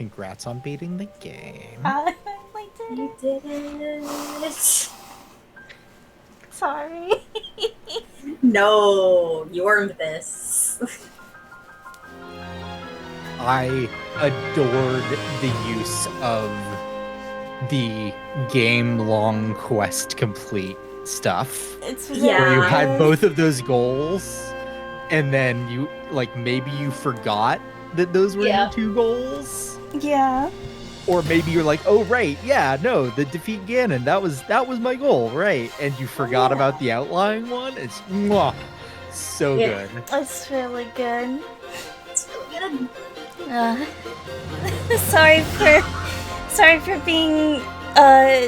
Congrats on beating the game. I did You it. did it. Sorry. No, you earned this. I adored the use of the game-long quest complete stuff. It's Yeah. Where you had good. both of those goals, and then you, like, maybe you forgot that those were Yeah. your two goals. Yeah. Or maybe you're like, oh right, yeah, no, the defeat Ganon, that was my goal, right? And you forgot about the outlying one. It's so Yeah. good. It's really good. It's really good. Sorry for being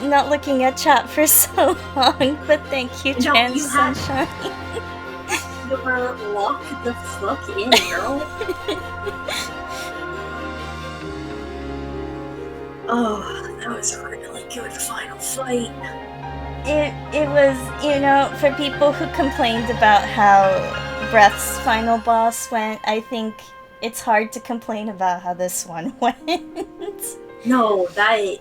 not looking at chat for so long, but thank you, No, Trans you had- Sunshine. You were locked the fuck in, girl. Oh, that was a really good final fight. It was, for people who complained about how Breath's final boss went, I think it's hard to complain about how this one went. No, that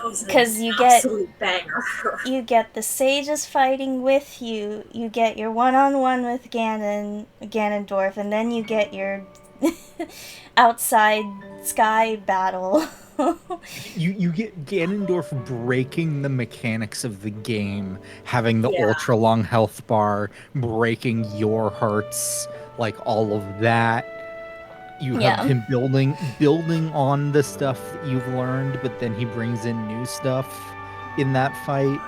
was an 'Cause you get- absolute banger. You get the sages fighting with you, you get your one-on-one with Ganondorf, and then you get your outside sky battle. You get Ganondorf breaking the mechanics of the game, having the Yeah. ultra long health bar, breaking your hearts, like all of that. You Yeah. have him building on the stuff that you've learned, but then he brings in new stuff in that fight.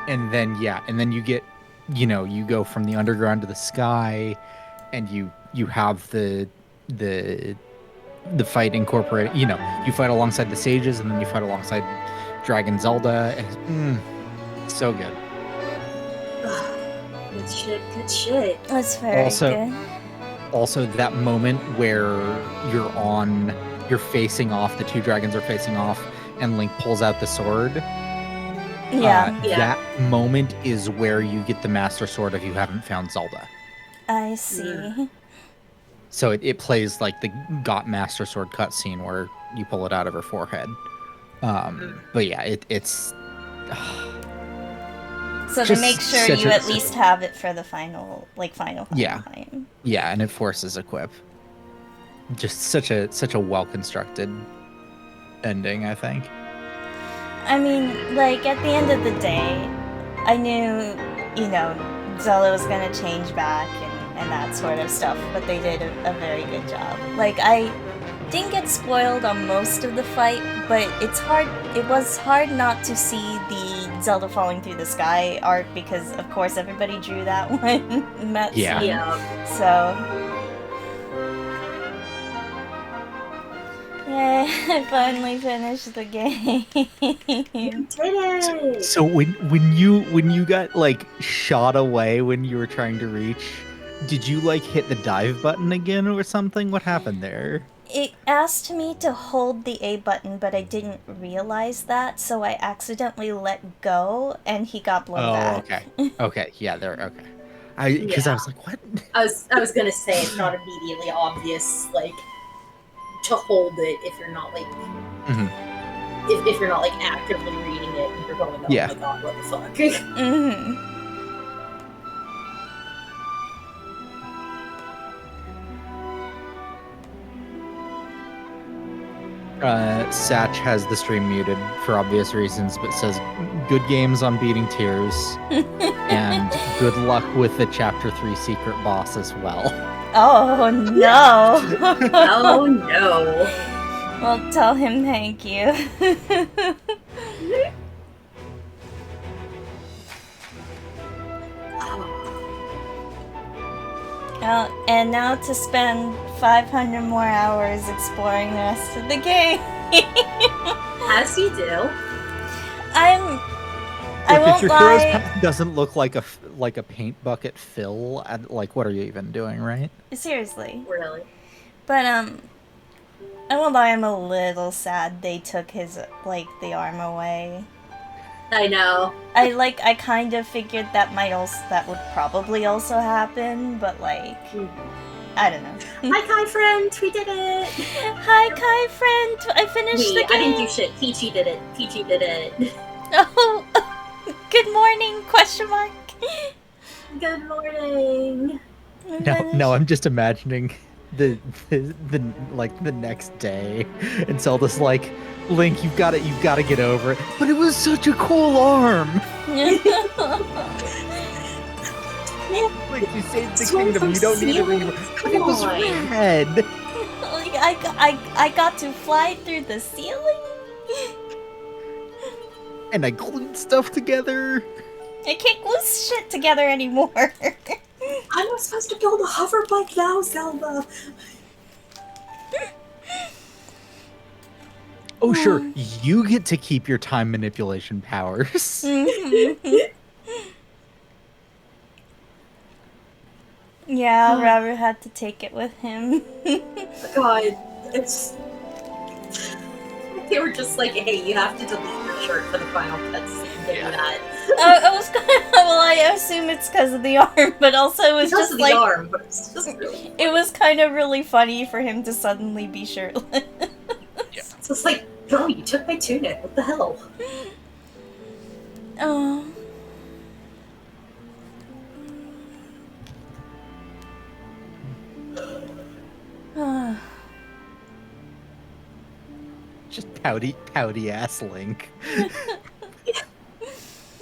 And then you get, you go from the underground to the sky, and you have the fight incorporate, you fight alongside the sages, and then you fight alongside Dragon Zelda, and it's so good. Good shit, good shit. It's very good. Also, that moment where you're facing off, the two dragons are facing off, and Link pulls out the sword. Yeah. Yeah. That moment is where you get the Master Sword if you haven't found Zelda. I see. So it plays like the Got Master Sword cutscene where you pull it out of her forehead. But yeah, it's. So to Just make sure such you a- at least have it for the final Yeah. time. Yeah, and it forces equip. Just such a well constructed ending, I think. I mean, like, at the end of the day, I knew, Zelda was gonna change back and that sort of stuff, but they did a very good job. Like, I didn't get spoiled on most of the fight, but it was hard not to see the Zelda falling through the sky art because, of course, everybody drew that one in that Yeah. scene. Yeah. So... Yay, I finally finished the game. You did it! So when you got like shot away when you were trying to reach, did you like hit the dive button again or something? What happened there? It asked me to hold the A button, but I didn't realize that, so I accidentally let go, and he got blown back. Okay, yeah, okay. Because I was like, what? I was gonna say it's not immediately obvious, like, to hold it if you're not like if you're not like actively reading it and you're going, oh Yeah. my god, what the fuck? Mm-hmm. Satch has the stream muted for obvious reasons, but says good games on beating tears, and good luck with the Chapter 3 secret boss as well. Oh no! Oh no. Well, tell him thank you. And now to spend 500 more hours exploring the rest of the game. As you do. I If won't your hero's lie. path doesn't look like a paint bucket fill, like what are you even doing, right? Seriously. Really. But, I won't lie, I'm a little sad they took his, the arm away. I know. I kind of figured that would probably also happen, but, I don't know. Hi, Kai friend, we did it. Hi, Kai friend. I finished the game. I didn't do shit. Peachy did it. Peachy did it. Oh, good morning? Question mark. Good morning. No, I'm just imagining the like the next day, and Zelda's like, Link, you've got to get over it. But it was such a cool arm. Like, you saved the kingdom. You don't need a ring. But it was red. Like, I got to fly through the ceiling. And I glued stuff together. I can't glue shit together anymore. I'm not supposed to build a hover bike now, Zelda. Oh, sure. You get to keep your time manipulation powers. Yeah, Robert had to take it with him. God, it's... They were just like, hey, you have to delete your shirt for the final cutscene. Give me that. I was kind of, well, I assume it's because of the arm, but also it was because just of the like... arm, but it's just really... It was kind of really funny for him to suddenly be shirtless. So it's like, bro, you took my tunic. What the hell? Oh. Just pouty ass Link.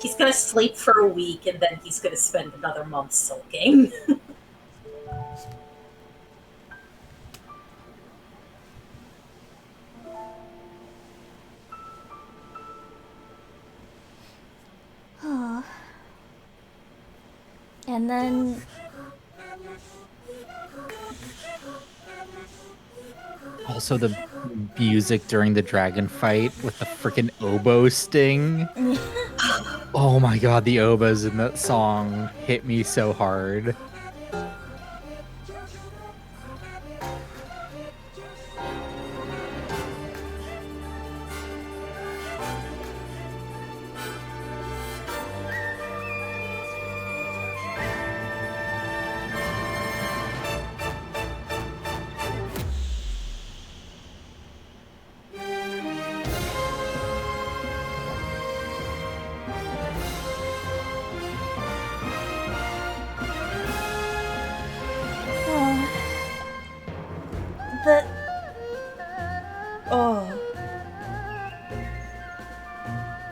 He's gonna sleep for a week, and then he's gonna spend another month sulking. And then... Also, the music during the dragon fight with the freaking oboe sting. Oh my god, the oboes in that song hit me so hard.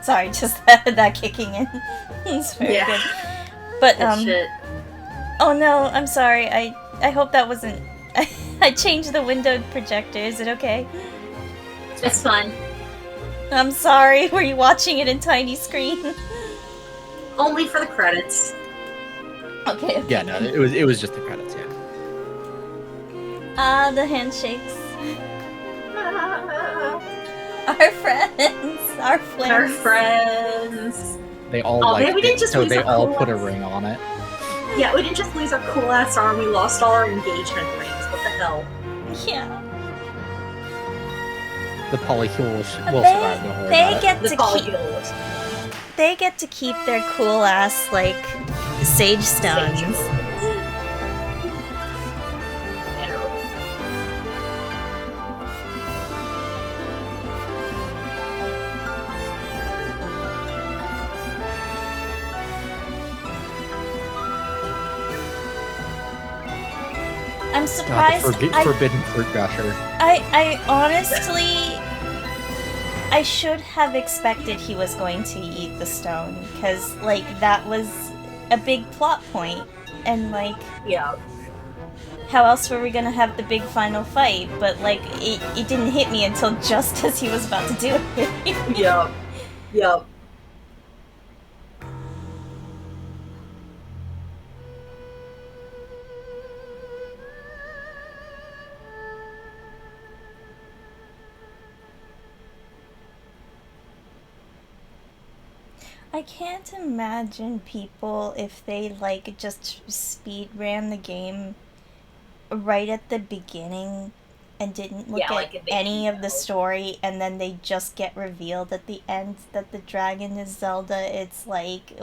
Sorry, just that kicking in. It's very good. But, Shit. Oh no, I'm sorry. I hope that wasn't... I changed the windowed projector. Is it okay? It's fine. I'm sorry. Were you watching it in tiny screen? Only for the credits. Okay. Yeah, no, it was just the credits, yeah. The handshakes. Our friends. Our friends. Our friends. They all man, we didn't just so lose they our all cool put a ass- ring on it. Yeah, we didn't just lose our cool ass arm, we lost all our engagement rings. What the hell? Yeah. The polycule will survive. Don't worry They about get The to polycule was they get to keep their cool ass like sage stones. I'm surprised. God, the forbidden fruit gusher. I honestly, I should have expected he was going to eat the stone, because like that was a big plot point, and like Yeah. how else were we gonna have the big final fight? But like it didn't hit me until just as he was about to do it. Yup. Yup. I can't imagine people if they like just speed ran the game right at the beginning and didn't look Yeah, like at if they any didn't of the know. story, and then they just get revealed at the end that the dragon is Zelda. It's like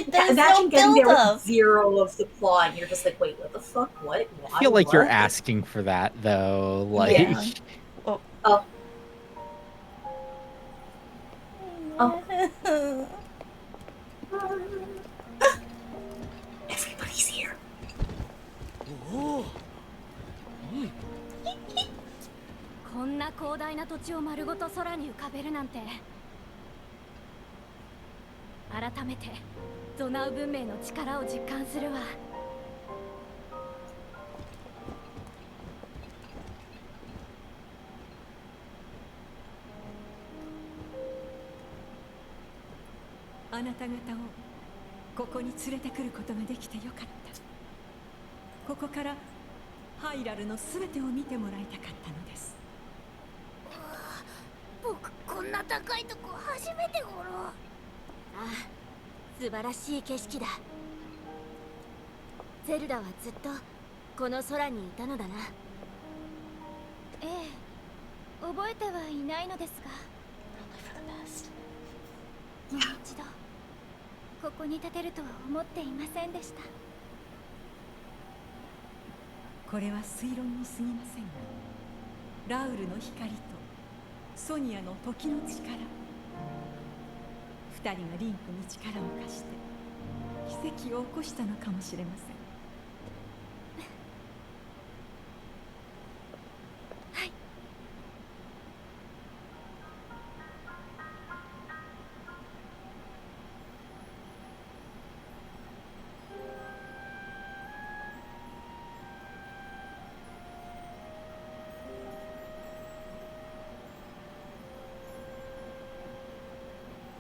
There's Imagine no getting there build with up. 0 of the plot, and you're just like, wait, what the fuck? What? Why? I feel like you're What? asking for that though. Like, Yeah. Oh. Oh. Oh. Everybody's here. こんな広大な土地を丸ごと空に浮かべるなんて。改めてゾナウ文明の力を実感するわ。あなた方をここに連れてくることができてよかった。ここからハイラルの全てを見てもらいたかったのです。僕こんな高いとこ初めてごろ。ああ、素晴らしい景色だ。ゼルダはずっとこの空にいたのだな。ええ、覚えてはいないのですが、もう一度ここに立てるとは思っていませんでした。これは推論に過ぎませんが、ラウルの光とソニアの時の力、二人がリンクに力を貸して奇跡を起こしたのかもしれません。はい。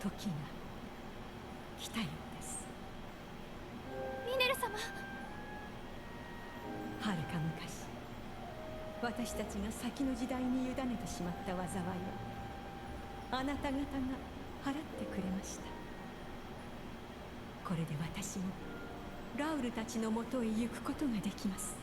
時が来たようです。ミネル様。はるか昔、私たちが先の時代に委ねてしまった災いはあなた方が払ってくれました。これで私もラウルたちのもとへ行くことができます。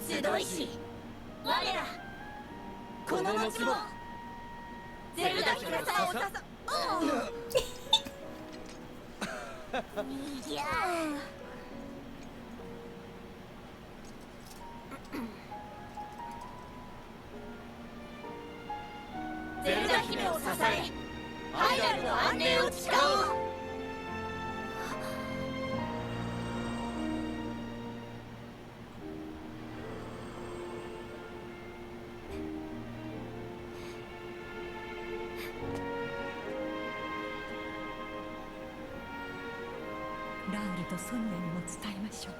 集いし我らこの後もゼルダ姫さんをいやゼルダ姫を支えハイラルの安寧を誓おう。ラウルとソニアにも伝えましょう。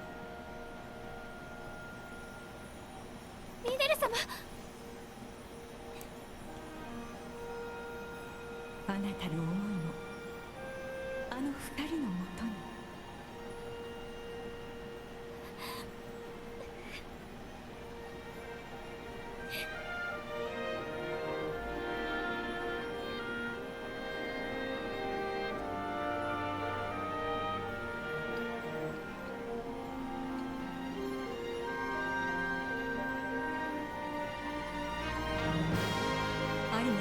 ミネル様。あなたの思いもあの二人のもとに。ありがとう。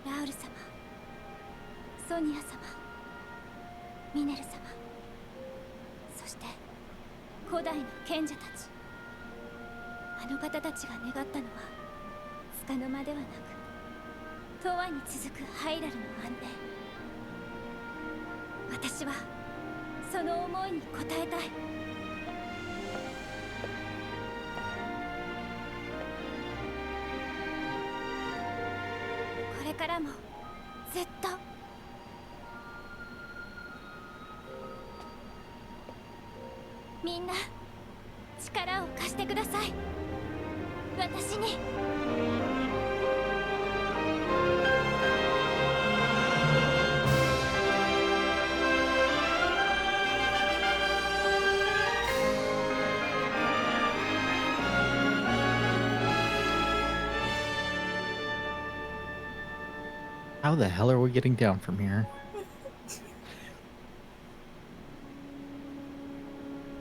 ラウル様、ソニア様、ミネル様、そして古代の賢者たち。あの方たちが願ったのは束の間ではなく永遠に続くハイラルの安定。私はその思いに応えたい。これからもずっと。みんな力を貸してください、私に。How the hell are we getting down from here?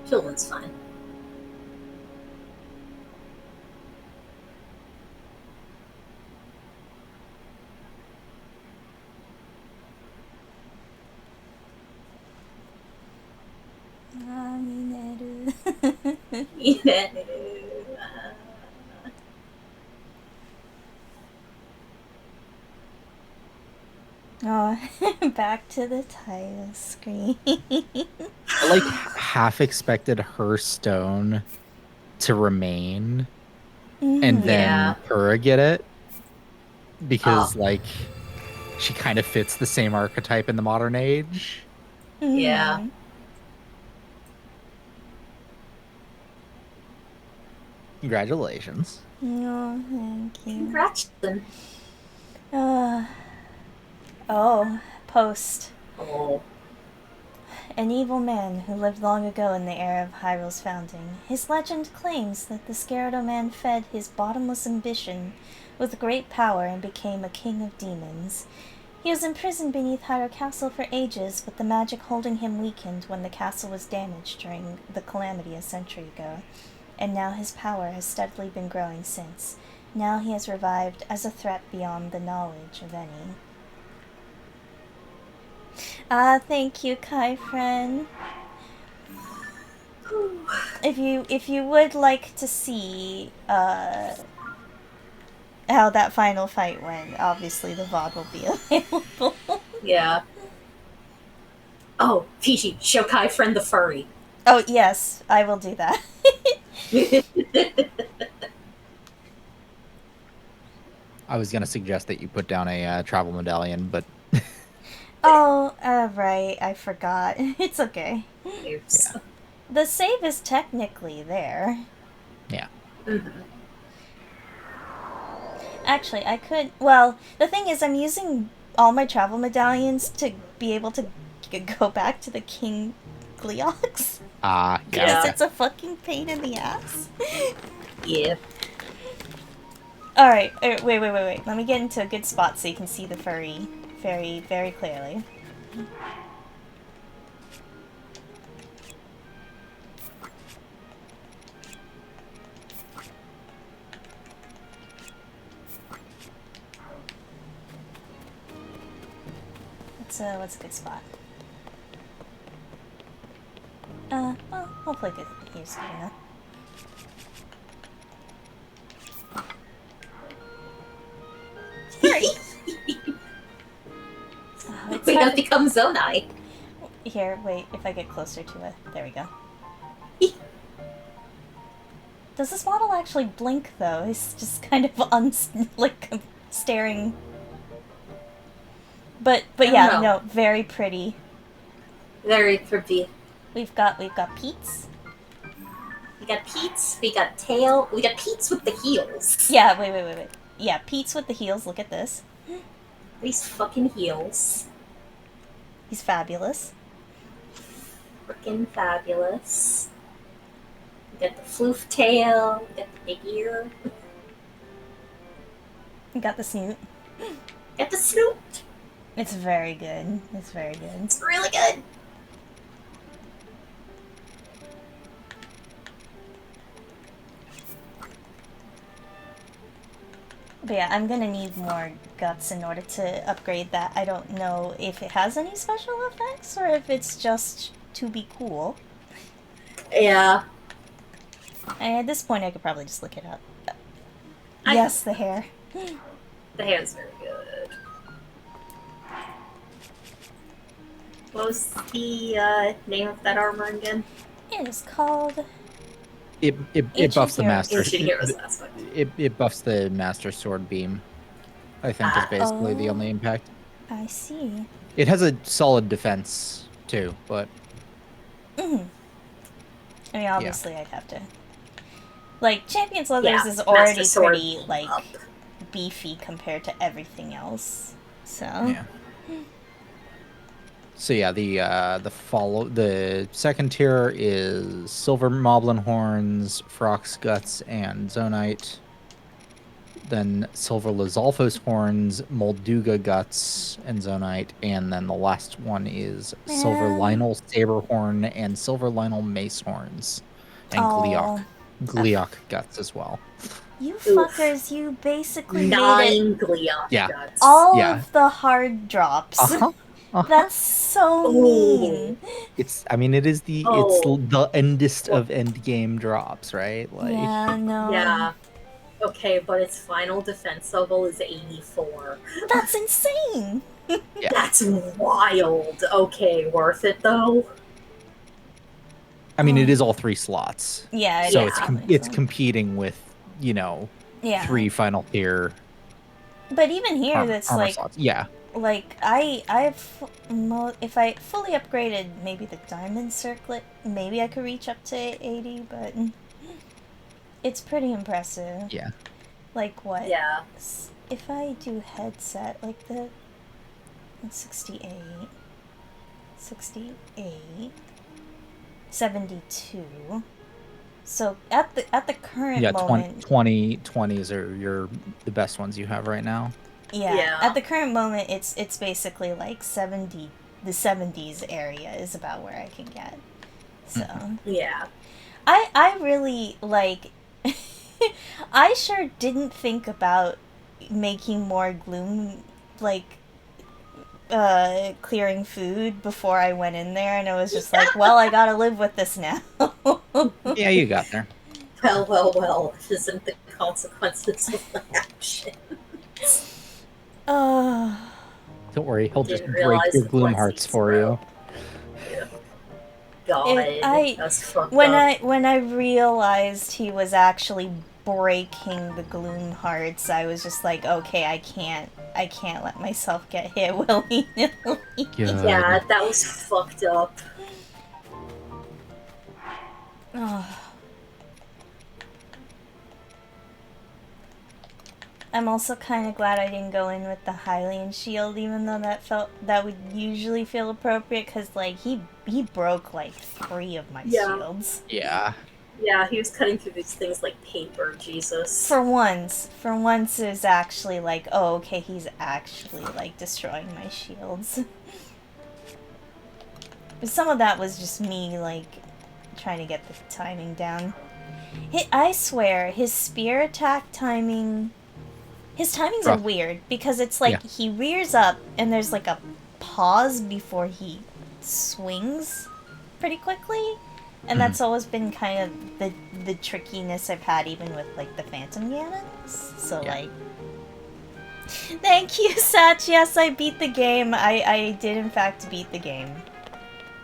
Children's fine. Yeah. Oh, back to the title screen. I like half expected her stone to remain and then Yeah. Pura get it because Oh. like she kind of fits the same archetype in the modern age. Yeah. Congratulations. Oh, thank you. Congrats. Oh, post. Oh. An evil man who lived long ago in the era of Hyrule's founding. His legend claims that the Scarado man fed his bottomless ambition with great power and became a king of demons. He was imprisoned beneath Hyrule Castle for ages, but the magic holding him weakened when the castle was damaged during the calamity a century ago, and now his power has steadily been growing since. Now he has revived as a threat beyond the knowledge of any. Ah, thank you, Kai friend. If you would like to see how that final fight went, obviously the VOD will be available. Yeah. Oh, Fiji, show Kai friend the furry. Oh yes, I will do that. I was gonna suggest that you put down a travel medallion, but Oh, right, I forgot. It's okay. Oops. Yeah. The save is technically there. yeah. Mm-hmm. Actually, I could. Well, the thing is, I'm using all my travel medallions to be able to go back to the King Gleox. Yeah. Because it's a fucking pain in the ass. Yeah. Alright, wait. Let me get into a good spot so you can see the furry very, very clearly. What's a good spot? Well, I'll play good here's good enough. Furry. Oh, it's We hard have to- become Zonai. Here, wait, if I get closer to it. There we go. Does this model actually blink, though? He's just kind of staring. But yeah, know. no, very pretty. Very pretty. We've got Pete's. We got Pete's, we got Tail, we got Pete's with the heels. Yeah, wait. Yeah, Pete's with the heels, look at this. These fucking heels. He's fabulous. Freaking fabulous. We got the floof tail, we got the big ear, We got the snoot. got the snoot. It's very good. It's very good. It's really good. But yeah, I'm gonna need more guts in order to upgrade that. I don't know if it has any special effects or if it's just to be cool. Yeah. And at this point, I could probably just look it up. I- Yes, the hair. The hair's very good. What was the name of that armor again? It is called It Ancient buffs the Heroes. master. Ancient Heroes aspect. It buffs the master sword beam. I think is Ah. basically the Oh. only impact. I see. It has a solid defense too, but I mean, obviously, I'd have to. Like, Champion's Leathers is Master already Sword pretty, like, up. beefy compared to everything else. So. yeah. So yeah, the second tier is Silver Moblin Horns, Frox Guts, and Zonite. Then Silver Lizalfos Horns, Molduga Guts, and Zonite. And then the last one is Silver Man. Lionel Saberhorn and Silver Lionel Mace Horns. And Oh. Gleok Guts as well. You Oof. fuckers, you basically made 9 Gleon Yeah. guts. all Yeah. of the hard drops. Uh-huh. That's so Ooh. mean. I mean, it is the Oh. the endest of end game drops, right? Like, Yeah, no. Yeah. Okay, but its final defense level is 84. That's insane. Yeah. That's wild. Okay, worth it though? I mean, it is all 3 slots. Yeah, So Yeah. it's competing with, yeah. 3 final tier But even here, that's armor like, slots. Yeah. like if I fully upgraded maybe the diamond circlet, maybe I could reach up to 80. But it's pretty impressive. Yeah. Like what? Yeah. If I do headset, like the 68, 72. So at the current Yeah, moment, 20s are the best ones you have right now. Yeah. at the current moment, it's basically like 70. The 70s area is about where I can get. So Yeah. I really like. I sure didn't think about making more gloom, like, clearing food before I went in there, and it was just like, well, I gotta live with this now. Yeah, you got there. Well, isn't the consequences of the action. Uh, Don't worry, he'll just Didn't break realize your the gloom blood hearts seeds, for bro. you. God, I- that's fucked when up. I realized he was actually breaking the gloom hearts, I was just like, okay, I can't let myself get hit willy nilly. Yeah, that was fucked up. I'm also kind of glad I didn't go in with the Hylian shield, even though that would usually feel appropriate, because like he broke like 3 of my Yeah. shields. Yeah. Yeah, he was cutting through these things like paper, Jesus. For once it was actually like, oh, okay, he's actually like destroying my shields. But some of that was just me like trying to get the timing down. I swear, his spear attack timing. His timings are Rough. weird because it's like he rears up and there's like a pause before he swings pretty quickly. And that's always been kind of the trickiness I've had even with like the Phantom Ganons. So Yeah. like thank you, Satch. Yes, I beat the game. I did in fact beat the game.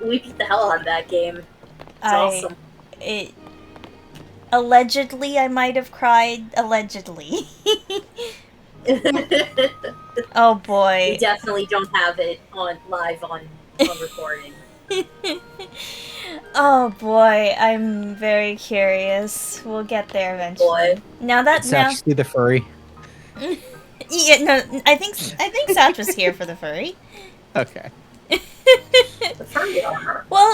We beat the hell out of that game. It's awesome. It allegedly I might have cried. Allegedly. Oh We boy. definitely don't have it on live on recording. Oh boy, I'm very curious. We'll get there eventually. Boy. Now that Satch, see the furry. yeah, no, I think Satch was here for the furry. Okay. The furry armor. Well,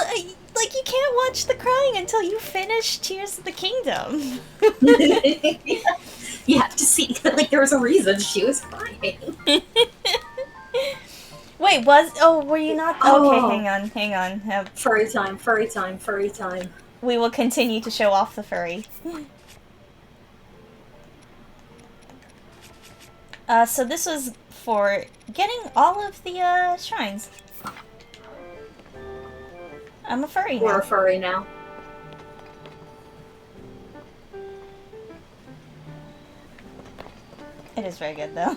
like you can't watch the crying until you finish Tears of the Kingdom. You have to see, like, there was a reason she was crying. Wait, were you not? Oh. Okay, hang on. Furry time, furry time, furry time. We will continue to show off the furry. So this was for getting all of the shrines. I'm a furry We're now. a furry now. It is very good though.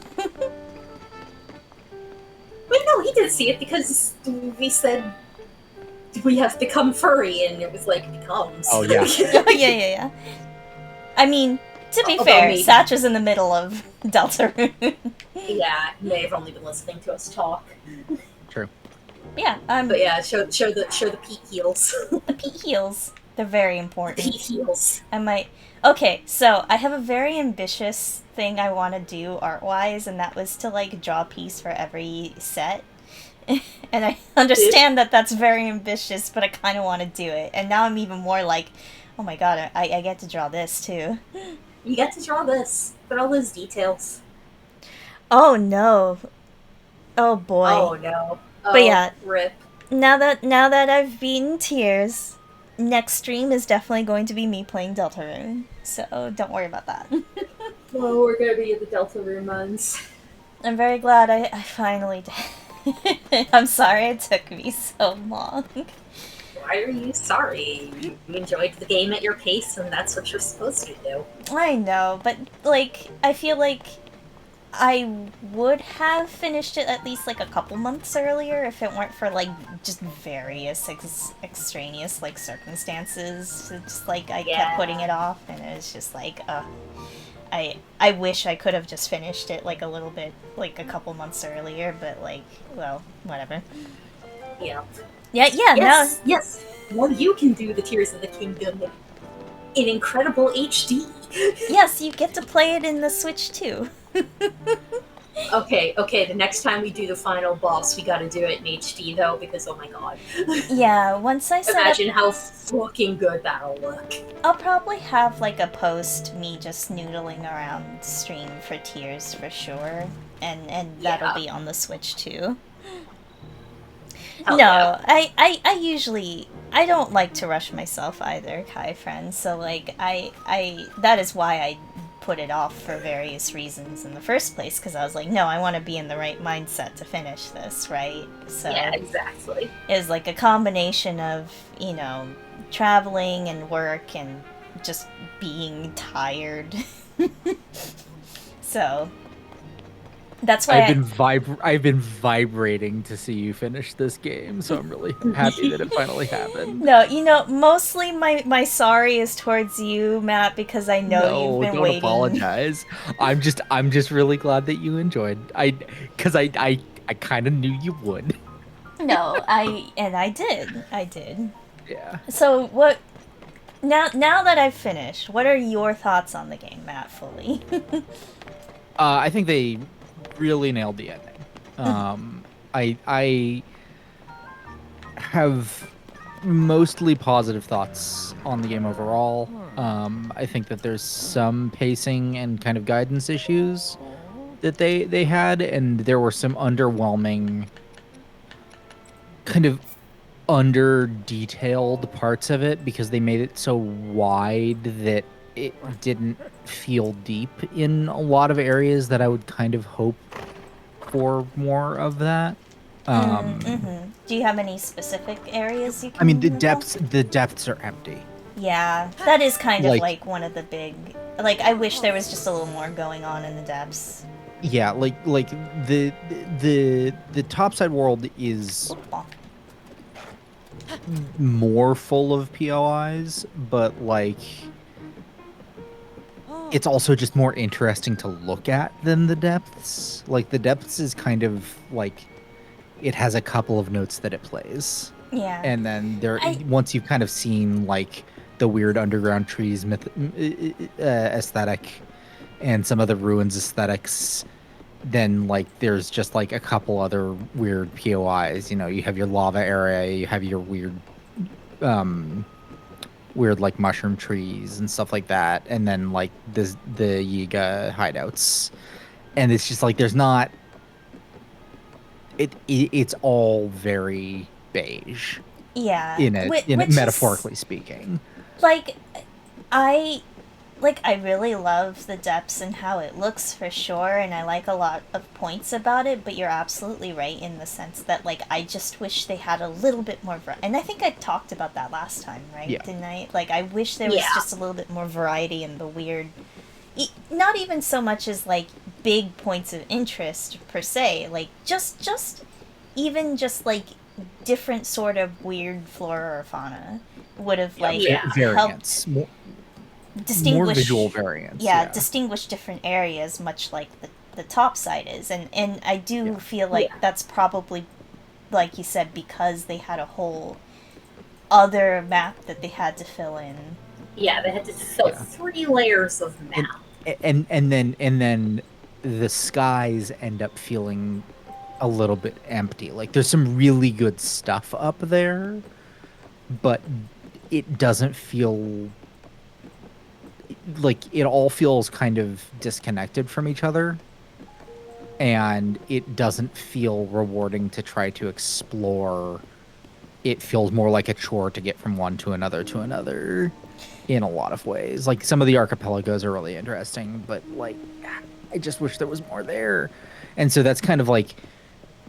Wait, no, no, he did see it because we said we have become furry, and it was like becomes. Oh, yeah. Oh, yeah. I mean, to be Although fair, maybe- Satch was in the middle of Deltarune. Yeah, he may have only been listening to us talk. True. Yeah, But yeah, show the peak heels. the peak heels. They're very important. Peak heels. I might. Okay, so I have a very ambitious thing I want to do art-wise, and that was to like draw a piece for every set. And I understand that that's very ambitious, but I kind of want to do it. And now I'm even more like, oh my god, I get to draw this too. You get to draw this. Put all those details. Oh no. Oh boy. Oh no. Oh, But yeah. Rip. Now that I've beaten Tears, next stream is definitely going to be me playing Deltarune. So don't worry about that. Oh, we're gonna be in the Deltarune months. I'm very glad I finally did. I'm sorry it took me so long. Why are you sorry? You enjoyed the game at your pace, and that's what you're supposed to do. I know, but like I feel like I would have finished it at least like a couple months earlier if it weren't for like just various extraneous like circumstances. So just like I kept putting it off, and it was just like, I wish I could have just finished it like a little bit, like a couple months earlier, but like, well, whatever. Yeah. Yeah. Yes. Yes. Well, you can do the Tears of the Kingdom in incredible HD. Yes, you get to play it in the Switch too. Okay. The next time we do the final boss, we gotta do it in HD though, because oh my god. Yeah, once I set up, Imagine how fucking good that'll look. I'll probably have like a post me just noodling around stream for Tears for sure, and that'll be on the Switch too. Hell No, yeah. I usually I don't like to rush myself either, Kai friend. So like I that is why I put it off for various reasons in the first place, because I was like, no, I want to be in the right mindset to finish this, right? So Yeah, exactly. it was like a combination of, you know, traveling and work and just being tired. So that's why I've been vibrating to see you finish this game, so I'm really happy that it finally happened. No, you know, mostly my sorry is towards you, Matt, because I know you've been don't waiting. apologize. I'm just really glad that you enjoyed. Because I kind of knew you would. No, I did. Yeah. So what? Now that I've finished, what are your thoughts on the game, Matt? Fully. I think they really nailed the ending. I have mostly positive thoughts on the game overall. I think that there's some pacing and kind of guidance issues that they had, and there were some underwhelming, kind of under-detailed parts of it because they made it so wide that it didn't feel deep in a lot of areas that I would kind of hope for more of that. Do you have any specific areas you can? I mean, the recall? depths are empty. Yeah, that is kind of Like- like one of the big. Like, I wish there was just a little more going on in the depths. Yeah, like the topside world is more full of POIs, but like it's also just more interesting to look at than the depths. Like the depths is kind of like it has a couple of notes that it plays. Yeah. And then once you've kind of seen like the weird underground trees aesthetic and some of the ruins aesthetics, then like there's just like a couple other weird POIs. You know, you have your lava area, you have your weird like mushroom trees and stuff like that, and then like the Yiga hideouts. And it's just like there's not it's all very beige. Yeah. In it, Which metaphorically speaking. Like, I really love the depths and how it looks for sure, and I like a lot of points about it, but you're absolutely right in the sense that, like, I just wish they had a little bit more and I think I talked about that last time, right? Yeah. Didn't I? Like, I wish there was Yeah. just a little bit more variety in the weird... Not even so much as, like, big points of interest, per se. Like, just even just like different sort of weird flora or fauna would have like Yeah. helped Variants, more distinguish visual variants. yeah, distinguish different areas, much like the top side is, and I do Yeah. feel like Yeah. that's probably, like you said, because they had a whole other map that they had to fill in. Yeah, they had to fill Yeah. 3 layers of map. And then the skies end up feeling a little bit empty. Like there's some really good stuff up there, but it doesn't feel like it all feels kind of disconnected from each other. And it doesn't feel rewarding to try to explore. It feels more like a chore to get from one to another in a lot of ways. Like some of the archipelagos are really interesting, but like I just wish there was more there. And so that's kind of like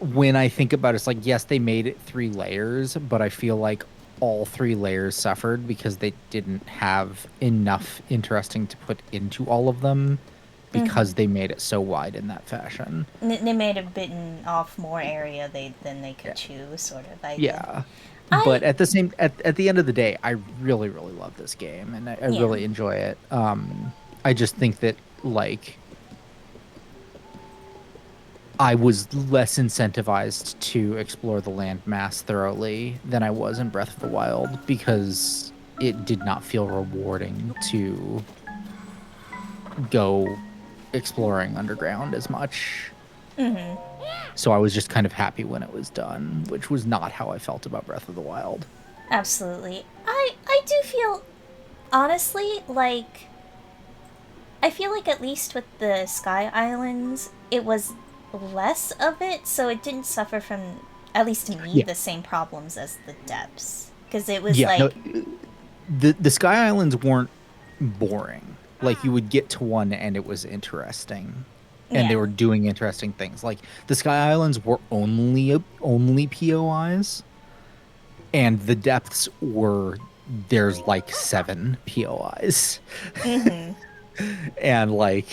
when I think about it, it's like, yes, they made it 3 layers, but I feel like all 3 layers suffered because they didn't have enough interesting to put into all of them because they made it so wide in that fashion. They may have bitten off more area than they could Yeah. chew, sort of. I Yeah. I- But at the end of the day, I really, really love this game and I Yeah. really enjoy it. I just think that like I was less incentivized to explore the landmass thoroughly than I was in Breath of the Wild because it did not feel rewarding to go exploring underground as much. So I was just kind of happy when it was done, which was not how I felt about Breath of the Wild. Absolutely. I do feel, honestly, like, I feel like at least with the Sky Islands, it was less of it, so it didn't suffer from, at least to me, Yeah. the same problems as the depths. Because it was Yeah, like, no, the Sky Islands weren't boring. Like you would get to one and it was interesting, and they Yeah. were doing interesting things. Like the Sky Islands were only POIs, and the depths were there's like 7 POIs, and like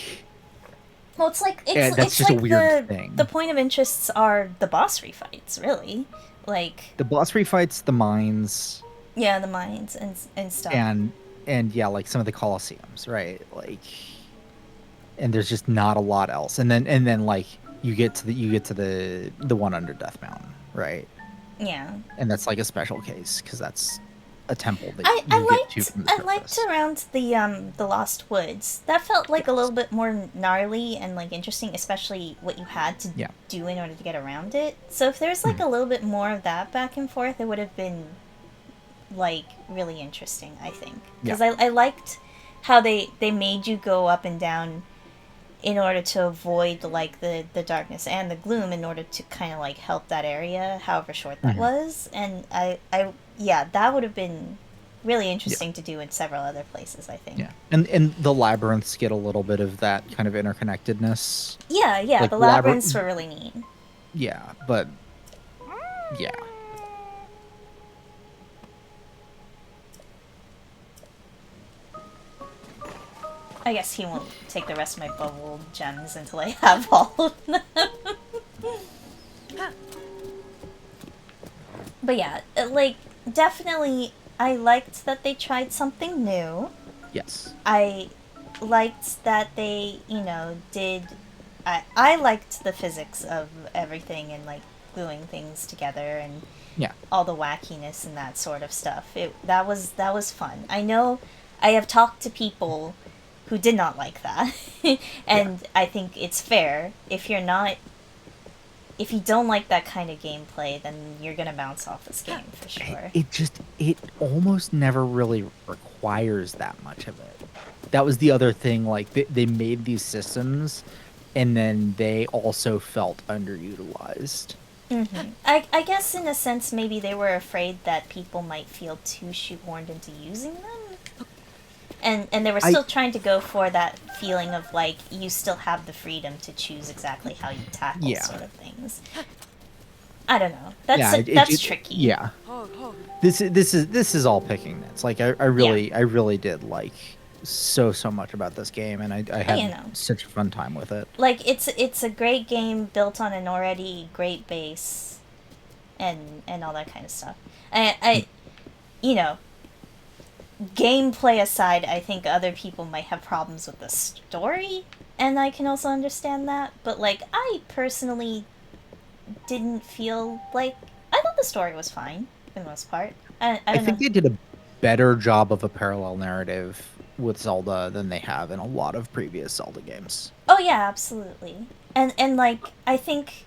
well, it's like, and that's it's just a like weird thing. the point of interests are the boss fights, really. Like, The boss fights, the mines, yeah, the mines and stuff. and yeah, like some of the Colosseums, right? Like, and there's just not a lot else. And then like you get to the one under Death Mountain, right? Yeah. And that's like a special case because that's a temple that I you get to from the liked surface. around the Lost Woods. That felt like a little bit more gnarly and like interesting, especially what you had to Yeah. do in order to get around it. So if there's like a little bit more of that back and forth, it would have been like really interesting, I think. Because I liked how they made you go up and down in order to avoid like the darkness and the gloom in order to kind of like help that area, however short that was. And I yeah, that would have been really interesting to do in several other places, I think. Yeah, and the labyrinths get a little bit of that kind of interconnectedness. Yeah, Like the labyrinths were really neat. Yeah, but yeah. I guess he won't take the rest of my bubble gems until I have all of them. But yeah, like, definitely, I liked that they tried something new. Yes. I liked that they, did. I liked the physics of everything and, like, gluing things together and Yeah. all the wackiness and that sort of stuff. That was fun. I know I have talked to people who did not like that, and I think it's fair. If you don't like that kind of gameplay, then you're gonna bounce off this game for sure. It almost never really requires that much of it. That was the other thing. Like they made these systems, and then they also felt underutilized. I guess in a sense maybe they were afraid that people might feel too shoehorned into using them. And they were still trying to go for that feeling of like you still have the freedom to choose exactly how you tackle sort of things. I don't know. That's tricky. Yeah. This is all picking nits. Like I really did like so much about this game, and I had such a fun time with it. Like it's a great game built on an already great base, and all that kind of stuff. I you know, gameplay aside, I think other people might have problems with the story, and I can also understand that. But like, I personally didn't feel like I thought the story was fine for the most part. I I don't think know. they did a better job of a parallel narrative with Zelda than they have in a lot of previous Zelda games. Oh yeah, absolutely. And like I think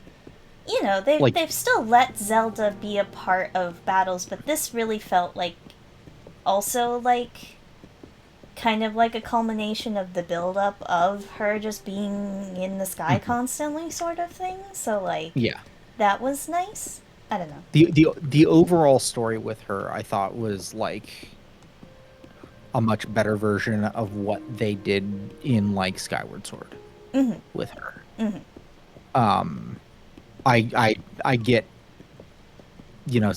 Like, they've still let Zelda be a part of battles, but this really felt like also like kind of like a culmination of the build up of her just being in the sky mhm, constantly sort of thing. So like yeah. that was nice. I don't know. The overall story with her, I thought, was like a much better version of what they did in like Skyward Sword Mhm. with her. Mhm. Um, I get, you know,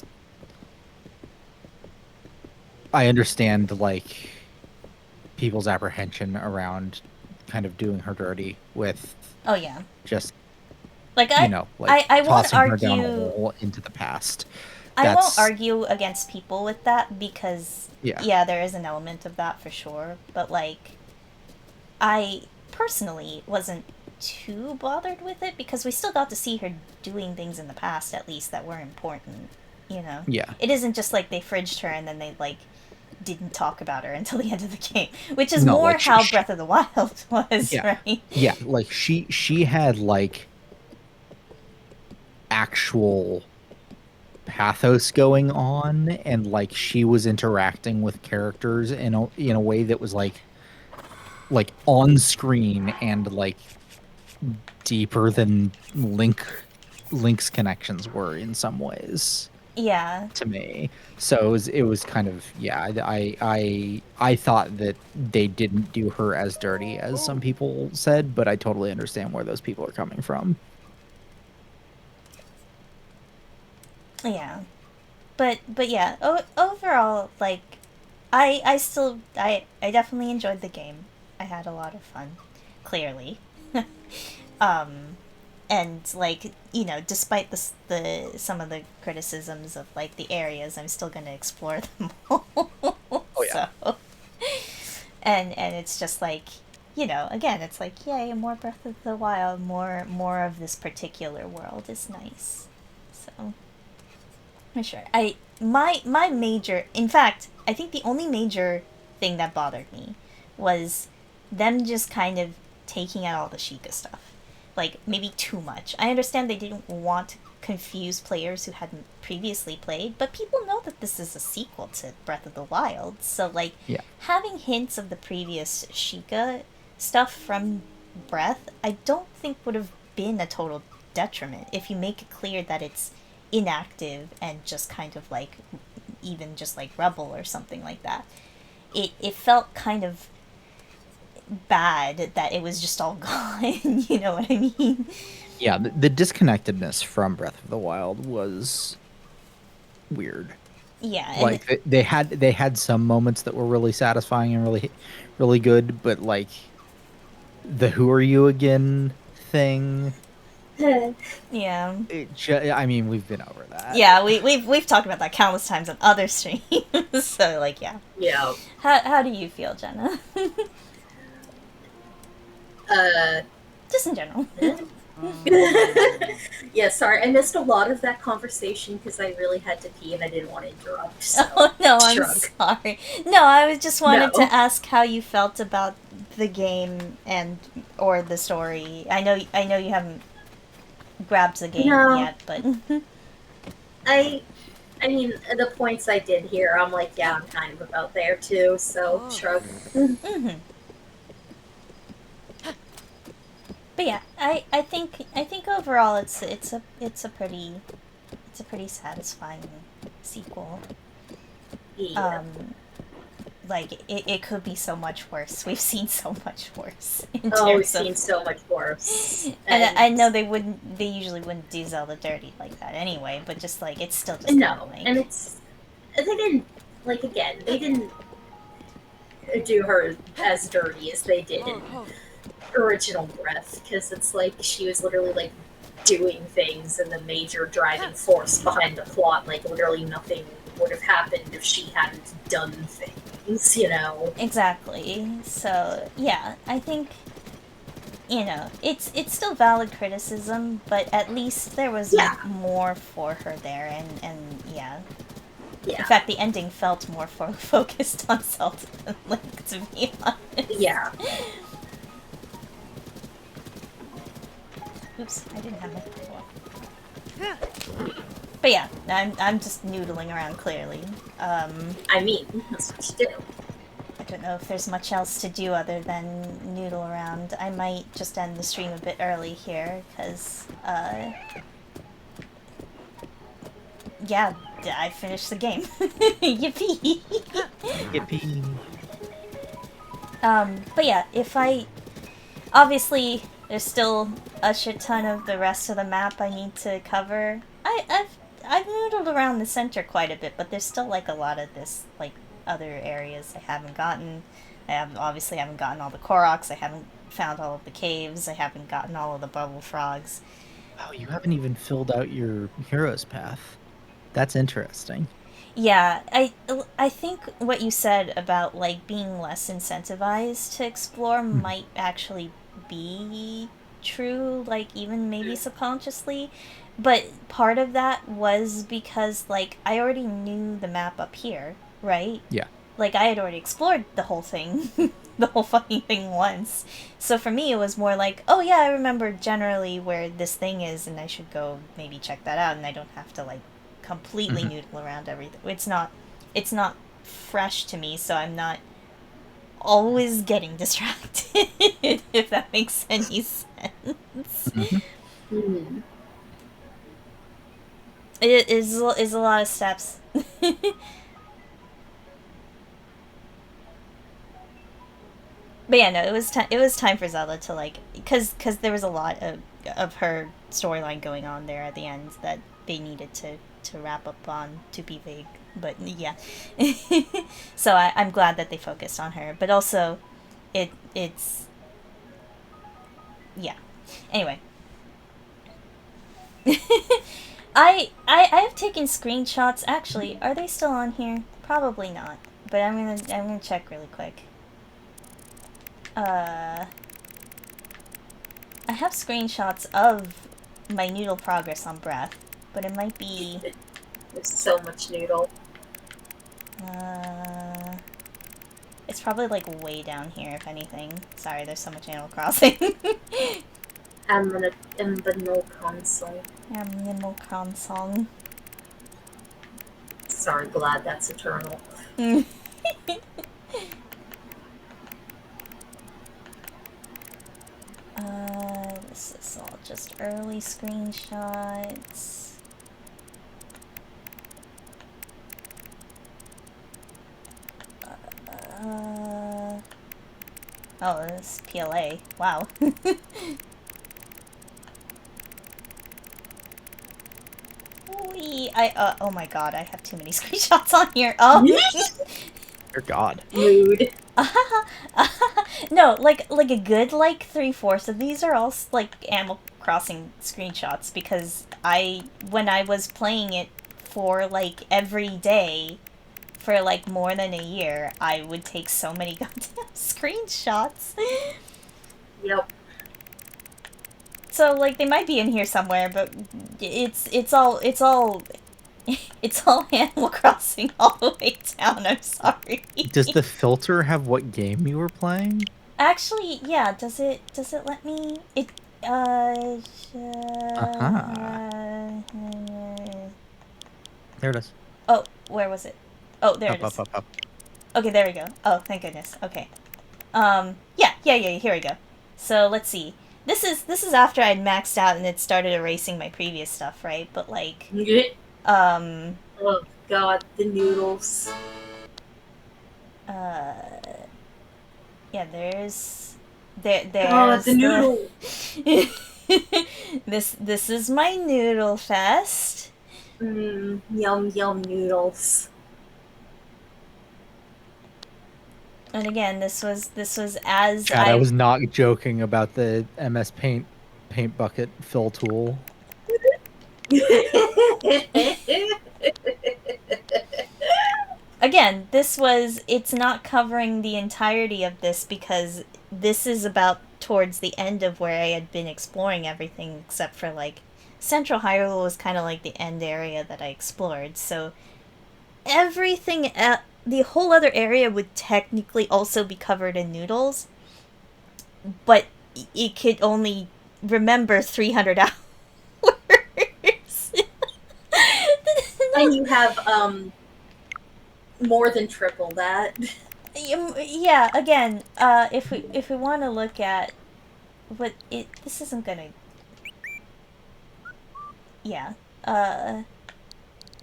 I understand like people's apprehension around kind of doing her dirty with Oh yeah. just, Like like I won't tossing her down a argue hole into the past. I won't That's argue against people with that because yeah. yeah, there is an element of that for sure, but like I personally wasn't too bothered with it because we still got to see her doing things in the past at least that were important, you know. Yeah. It isn't just like they fridged her and then they like didn't talk about her until the end of the game, which is No, more like how Breath of the Wild was, yeah. right? Yeah, like she had like actual pathos going on, and like she was interacting with characters in a way that was like on screen and like deeper than Link's connections were in some ways Yeah. to me. So it was kind of, yeah, I thought that they didn't do her as dirty as some people said, but I totally understand where those people are coming from. Yeah. But yeah, overall like I definitely enjoyed the game. I had a lot of fun, clearly. um and like, despite the some of the criticisms of like the areas, I'm still going to explore them all. Oh yeah. So, and it's just like, again, it's like, yay, more Breath of the Wild, more of this particular world is nice. So, for sure. My major, in fact, I think the only major thing that bothered me was them just kind of taking out all the Sheikah stuff. Like, maybe too much. I understand they didn't want to confuse players who hadn't previously played, but people know that this is a sequel to Breath of the Wild. So, like, Yeah. having hints of the previous Sheikah stuff from Breath, I don't think would have been a total detriment if you make it clear that it's inactive and just kind of like even just like rubble or something like that. It felt kind of bad that it was just all gone. You know what I mean? Yeah, the disconnectedness from Breath of the Wild was weird. Yeah, and Like they had some moments that were really satisfying and really good, but like the "Who are you again" thing, yeah, I mean, we've been over that. yeah. We've talked about that countless times on other streams. So like, yeah. Yeah. How do you feel, Jenna? Uh, Just in general. yeah, sorry, I missed a lot of that conversation because I really had to pee and I didn't want to interrupt. So, Oh no, I'm shrug. sorry. No, I was just wanted No. to ask how you felt about the game or the story. I know you haven't grabbed the game No. yet, but I mean, the points I did here, I'm like, yeah, I'm kind of about there too. So, shrug. hmm but yeah, I think overall it's a pretty satisfying sequel. Yeah. Like it could be so much worse. We've seen so much worse in Oh, we've terms of seen so much worse. and I know they usually wouldn't do Zelda dirty like that anyway, but just like it's still just No, kinda like, and they didn't, like, again, they didn't do her as dirty as they did in original Breath, because it's like she was literally like doing things and the major driving force behind the plot. Like, literally nothing would have happened if she hadn't done things, you know? Exactly. So yeah, I think it's still valid criticism, but at least there was Yeah. more for her there, and yeah. In Yeah. fact, the ending felt more focused on Zelda than Link, to be honest. Yeah. Oops, I didn't have my before. But yeah, I'm just noodling around clearly. I mean, that's what you do. I don't know if there's much else to do other than noodle around. I might just end the stream a bit early here, because, yeah, I finished the game. Yippee! Yippee. But yeah, obviously, there's still a shit ton of the rest of the map I need to cover. I've noodled around the center quite a bit, but there's still, like, a lot of this, like, other areas I haven't gotten. Obviously haven't gotten all the Koroks, I haven't found all of the caves, I haven't gotten all of the bubble frogs. Wow, you haven't even filled out your hero's path. That's interesting. Yeah, I think what you said about, like, being less incentivized to explore might actually be true, like, even maybe subconsciously. But part of that was because, like, I already knew the map up here, right? Yeah. Like, I had already explored the whole thing, the whole fucking thing once. So for me, it was more like, oh yeah, I remember generally where this thing is, and I should go maybe check that out, and I don't have to, like, completely noodle around everything. It's not fresh to me, so I'm not always getting distracted, if that makes any sense. Mm. It is a lot of steps. But yeah, no, it was time for Zelda to, like, because there was a lot of her storyline going on there at the end that they needed to wrap up on, to be vague. But yeah, so I'm glad that they focused on her, but also it's yeah. Anyway, I have taken screenshots. Actually, are they still on here? Probably not. But I'm gonna check really quick. I have screenshots of my noodle progress on Breath, but it might be... There's so much noodle. It's probably, like, way down here, if anything. Sorry, there's so much Animal Crossing. Animal console. Animal Crossing. Sorry, glad that's eternal. This is all just early screenshots. Oh, this is PLA. Wow. Oh my god, I have too many screenshots on here. Dear God. Mood. No, like a good, like, 3/4 of these are all, like, Animal Crossing screenshots, because when I was playing it for, like, every day for, like, more than a year, I would take so many goddamn screenshots. Yep. So, like, they might be in here somewhere, but it's all Animal Crossing all the way down. I'm sorry. Does the filter have what game you were playing? Actually, yeah. Does it let me? There it is. Oh, where was it? Oh, there it is. Up. Okay, there we go. Oh, thank goodness. Okay. Yeah. Here we go. So let's see. This is after I'd maxed out and it started erasing my previous stuff, right? But, like, Oh god, the noodles. yeah, there's Oh, the noodle. This is my noodle fest. Yum noodles. And again, this was as Chad, I was not joking about the MS Paint bucket fill tool. Again, it's not covering the entirety of this because this is about towards the end of where I had been exploring everything except for like Central Hyrule was kind of like the end area that I explored. So everything the whole other area would technically also be covered in noodles, but it could only remember 300 hours. And you have more than triple that. Yeah, again, if we want to look at what this isn't gonna. Yeah.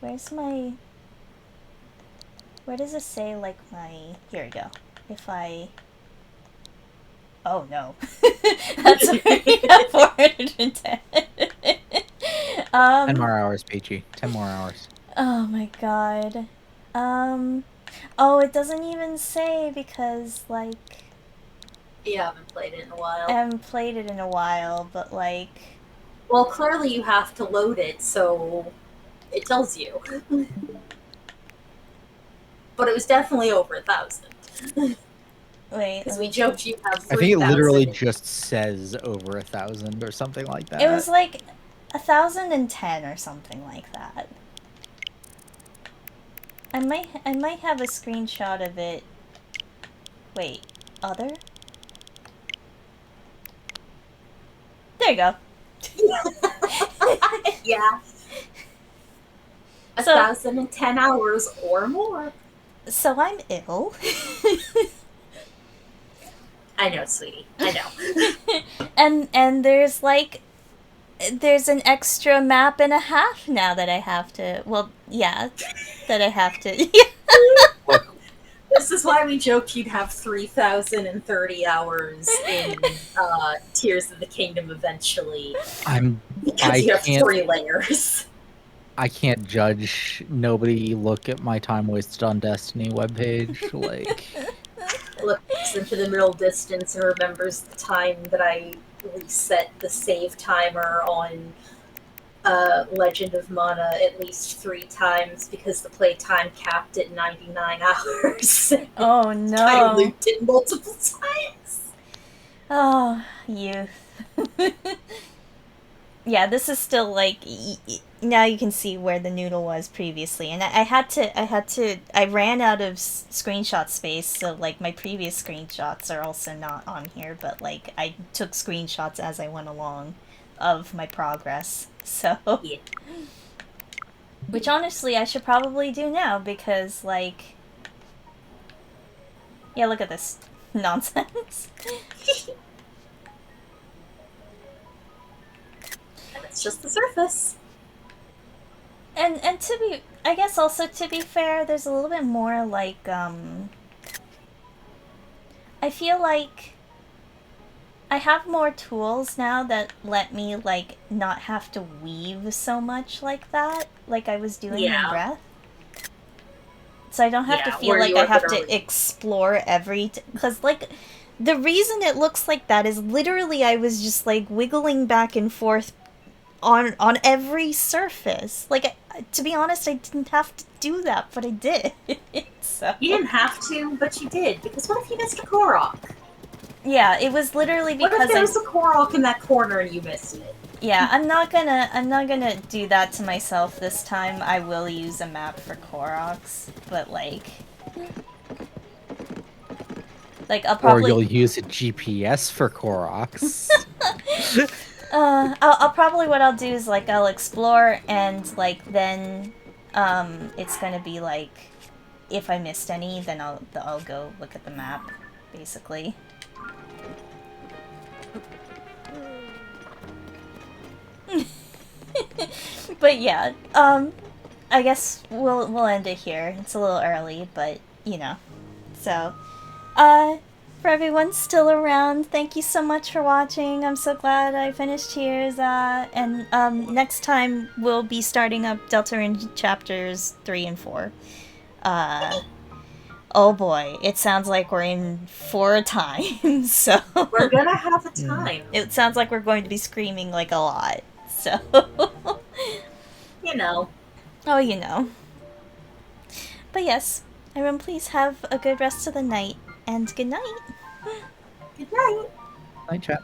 Where's my? Where does it say like my? Here we go. If I. Oh no, that's already at 410. 10 more hours, Peachy. 10 more hours. Oh my god. Oh, it doesn't even say because like. You haven't played it in a while. I haven't played it in a while, but like. Well, clearly you have to load it, so it tells you. But it was definitely over 1,000. Wait. Because we joked you have 3,000. I think it literally just says over 1,000 or something like that. It was like 1,010 or something like that. I might have a screenshot of it. Wait, other? There you go. Yeah. So- 1,010 hours or more. So I'm ill. I know, sweetie. I know. and there's like there's an extra map and a half now that I have to that I have to This is why we joked you'd have 3,030 hours in Tears of the Kingdom eventually. Because you have 3 layers. I can't judge. Nobody look at my time wasted on Destiny webpage. Like, Looks into the middle distance and remembers the time that I reset the save timer on Legend of Mana at least 3 times because the playtime capped at 99 hours. Oh no. I looped it multiple times. Oh, youth. Yeah, this is still like now you can see where the noodle was previously, and I ran out of screenshot space, so like my previous screenshots are also not on here, but like I took screenshots as I went along of my progress. So Yeah. which honestly I should probably do now because like yeah, look at this nonsense. It's just the surface. And to be, I guess also to be fair, there's a little bit more like, I feel like I have more tools now that let me, like, not have to weave so much like that, like I was doing in Breath. So I don't have to feel like I have to explore because, like, the reason it looks like that is literally I was just, like, wiggling back and forth on every surface. Like, to be honest, I didn't have to do that, but I did. So. You didn't have to, but you did. Because what if you missed a Korok? Yeah, it was literally because what if there was a Korok in that corner and you missed it? Yeah, I'm not gonna do that to myself this time. I will use a map for Koroks, but like I'll probably. Or you'll use a GPS for Koroks. I'll probably what I'll do is like I'll explore and like then it's gonna be like if I missed any then I'll go look at the map basically. But yeah, I guess we'll end it here. It's a little early, but you know. So, for everyone still around, thank you so much for watching. I'm so glad I finished Tears. And next time we'll be starting up Deltarune chapters 3 and 4. Oh boy, it sounds like we're in for a time. So we're gonna have a time. It sounds like we're going to be screaming like a lot. So You know. Oh, you know. But yes, everyone, please have a good rest of the night, and good night. Good night. Night chat.